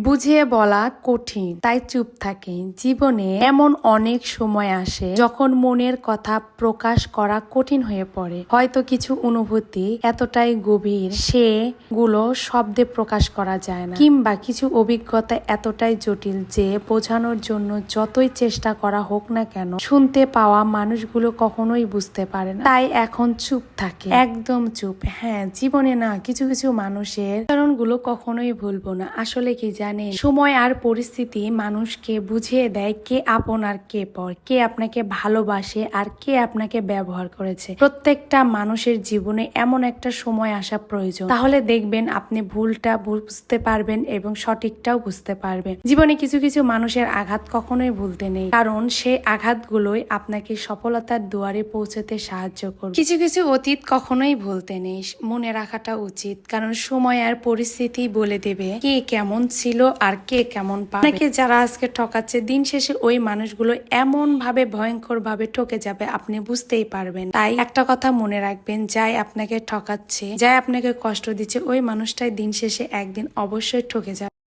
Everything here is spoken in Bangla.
বুঝিয়ে বলা কঠিন, তাই চুপ থাকে। জীবনে এমন অনেক সময় আসে যখন মনের কথা প্রকাশ করা কঠিন হয়ে পড়ে। হয়তো কিছু অনুভূতি এতটাই গভীর সেগুলো শব্দে প্রকাশ করা যায় না, কিংবা কিছু অভিজ্ঞতা এতটাই জটিল যে বোঝানোর জন্য যতই চেষ্টা করা হোক না কেন শুনতে পাওয়া মানুষগুলো কখনোই বুঝতে পারে না। তাই এখন চুপ থাকে, একদম চুপ। হ্যাঁ, জীবনে না কিছু কিছু মানুষের কারণগুলো কখনোই ভুলবো না। আসলে কি জানেন, সময় আর পরিস্থিতি মানুষকে বুঝিয়ে দেয় কে আপন আর কে পর, কে আপনাকে ভালোবাসে আর কে আপনাকে ব্যবহার করেছে। প্রত্যেকটা মানুষের জীবনে এমন একটা সময় আসা প্রয়োজন, তাহলে দেখবেন আপনি ভুলটা বুঝতে পারবেন এবং সঠিকটাও বুঝতে পারবেন। জীবনে কিছু কিছু মানুষের আঘাত কখনোই ভুলতে নেই, কারণ সেই আঘাতগুলোই আপনাকে সফলতার দুয়ারে পৌঁছতে সাহায্য করবে। কিছু কিছু অতীত কখনোই ভুলতে নেই, মনে রাখাটা উচিত, কারণ সময় আর পরিস্থিতি বলে দেবে কে কেমন ছিল আর কে কেমন পাবে। আপনাকে যারা আজকে ঠকাচ্ছে, দিন শেষে ওই মানুষগুলো এমন ভাবে ভয়ঙ্কর ভাবে ঠকে যাবে আপনি বুঝতেই পারবেন। তাই একটা কথা মনে রাখবেন, যাই আপনাকে ঠকাচ্ছে, যাই আপনাকে কষ্ট দিচ্ছে, ওই মানুষটাই দিন শেষে একদিন অবশ্যই ঠকে যাবে।